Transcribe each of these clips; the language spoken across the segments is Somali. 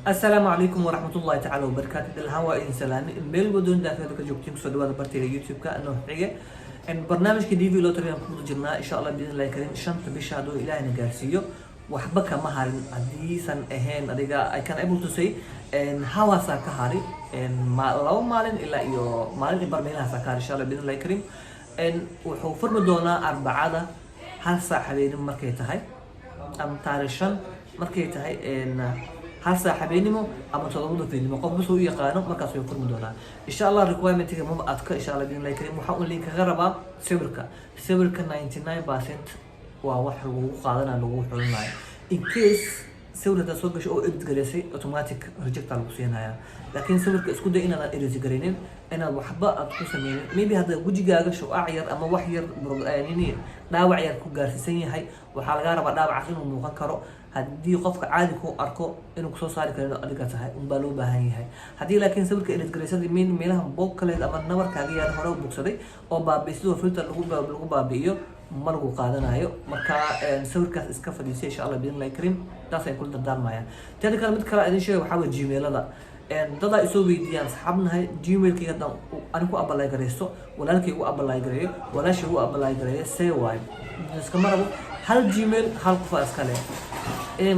السلام عليكم ورحمة الله تعالى وبركاته. الهواء إنسان الميل بدون دافع ذلك جوكتين كسر دوار برتي يوتيوب كأنه حاجة إن برنامج كدي في لوتري نقود جرنا إن شاء الله بإذن الله كريم شنط بيشادو إلى إن جالسيو وحبك مهال حديثا أهين أديك I can able to say إن هوا ساكهاري إن ما لو مالن إلا إيو مالن برمينا ساكهاري إن شاء الله بإذن الله كريم إن وحفر مدونا أربعة هل صاحبين مركيته هاي أم تاريشان مركيته هاي إن هل صاحبينمو أما تضمن فينمو قبل سوي قانون مركز يفرم دونا إن شاء الله requirement كم هم أذكر إن شاء الله بإذن الله كريم وحاول لينك غربا سيبرك 99% وواحد وقادنا لو حلنا in case سورة تسوقش أو إبتكاريسي أوتوماتيك ريجكت على الوصية لكن سورة إسكود إن أنا إريزجرينين أنا وحبا أتقسمين maybe هذا وجي جاش أو أعير أما وحير يعني داوع عير كوجار سيني هاي وحال غربا داوع عشانه مغنكرو هدي قفك عادي كو أركو إنه كسر صار كلنا أديك هاي وبالو بهاي هدي لكن سورة إريزجريسي مين ميلهم بوك كله أما النور كاجي أنا هرا بوكسدي أو بابيسلو فلتر لغو بابيو margu qaadanayo marka sawirkaas iska fadhiisay insha Allah bidin lay karim taas ay kula dardaarmayaan tada kale mid kale idin sheegay waxa weeye gmailada dada isoo weydiiyaan saxabnahay gmailkayga dan anigu apply gareysto walaalkay uu apply gareeyo walaashay uu apply gareeyo say way iska marabo hal gmail hal qof iskale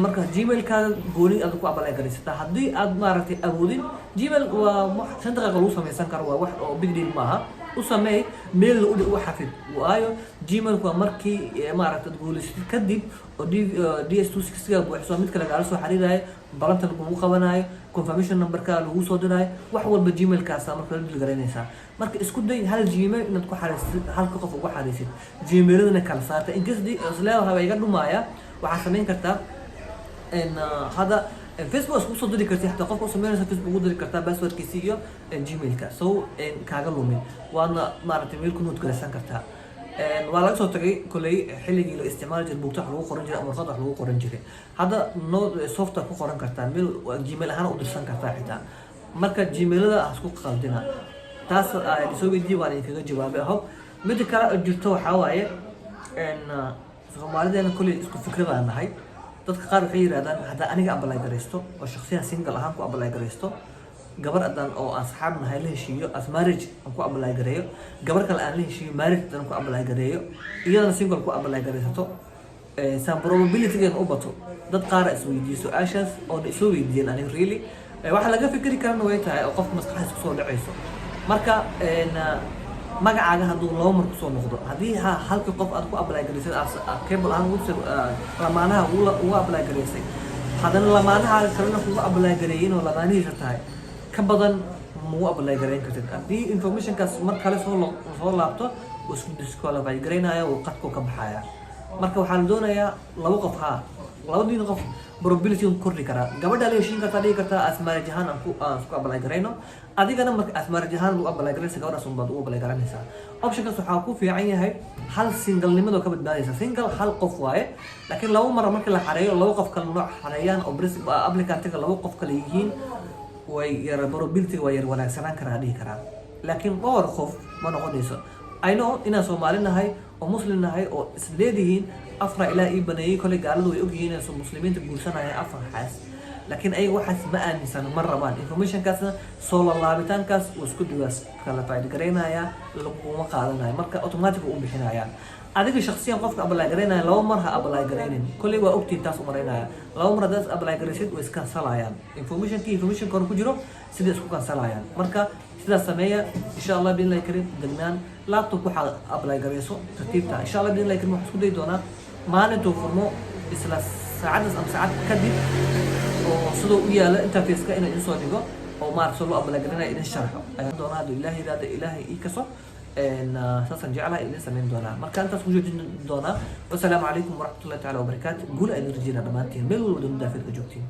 marka gmailka gooni aad ku apply gareysata hadii aad maaragtay awoodin gmail waa shan daqiiqo lagu sameeysan karo waa wax oo big deal maaha وسمي ميل وحفيد وآيو جيميل هو مركي ما عرفت تقول كدب ودي اس 260 بوحسوا ميت كلا جالسوا حرير هاي بلانت القبو قبناي كونفرميشن نمبر كا لو صدر هاي وحول بالجيميل كاسا مركي بالجرينيسا مركي اسكود دي هل الجيميل ان تكون حارس هل كقف وحارسين جيميل انا كالساتا ان كس دي اسلاو هاي يقدروا معايا وحسمين كرتا ان هذا فيسبوك اسكو صدري كرتي حتى قفكو سمينا فيسبوك ودري كرتا باسورد كيسيو جيميل كا سو ان كاغا لومين وانا مارتي ميل كنت كرسان كرتا ولا سو تغي كلي خليغي لو استعمال جل بوقت لو قرن جري امر خطا لو قرن جري هذا نو سوفت كو قرن كرتا ميل جيميل اهان او درسان كرتا حتى marka جيميلada asku qaldina taas ay soo weydiiyay waan kaga jawaabay hab mid kale jirto waxa waaye in Soomaaliyeena kulli isku fikradaan nahay dadka qaar waxay yiraahdaan hadda aniga apply gareysto oo shakhsiyan single ahaan ku apply gareysto gabar adan oo asxaab nahay la heshiiyo as marriage aan ku apply gareeyo gabar kale aan la heshiiyo marriage aan ku apply gareeyo iyadana single ku apply gareysato some probability gaan u bato dad qaar is weydiiyo su'aashaas oo isoo weydiiyeen aniga really waxa laga fikri karno way tahay oo qof maskaxdiisa kusoo dhacayso marka magacaaga haduu loo mar ku soo noqdo hadii halka qof aad ku apply gareysay cable aan ugu lamaanaha uu apply gareysay hadan lamaanaha kalena ku apply gareeyeen oo lamaanihiisa tahay ka badan muu apply gareyn kartid hadii information kaas mar kale soo laabto isku disqualify gareynaya oo qadku ka baxaya marka waxa la doonayaa laba qof labadii qof probability uu kordhi kara gabadha la heshiin kartaa dhigi kartaa asmaar jahan aan ku apply gareyno adigana marka asmaar jahan uu apply gareysa gabadha sunbad uu apply garanaysa option kaas waxa ku fiican yahay hal single nimado ka badbaadaysa single hal qof waaye laakiin laba mar marka la xareeyo laba qof kale nooc xareeyaan oo applicant-ka laba qof kale yihiin way yar probability way yar wanaagsanaan karaa dhigi karaa laakiin dhowr qof ma noqonayso I know ina Soomaalinahay oo Muslim nahay oo isleedihiin afra ilaa ibanay kale gaaladu way ogyihiin in muslimiinta guursanayaan afar xaas laakiin ay waxaas ma aaminsan mar rabaan information kaasna soo laabtaan kaas oo isku dhigaas kala faa'iido gareynaya lagu qaadanayo marka automatic uu bixinaya adiga shakhsiyan qofka apply gareynaya laba mar ha apply gareynin kulli waa ogtiin taas u mareynaya laba mar hadaad apply gareysid way iska salayaan information kor ku jiro sida isku kansalayaan marka sidaas sameeya insha Allah bin lay karim dagnaan laptop waxa apply gareyso tartiibta insha Allah bin lay karim wax isku day doona maalintuu furmo isla saacadaas ama saacad kadib oo sidoo u yaala interface-ka inay soo dhigo oo maarso loo apply gareynaya idin sharxo ayaan doonaa ilaahay ii kaso ساسن جعلها إلى سمين دونا مركان تسوجد دونا والسلام عليكم ورحمة الله تعالى وبركاته قول أن رجينا دمانتين ملو ودون دافر أجوبتين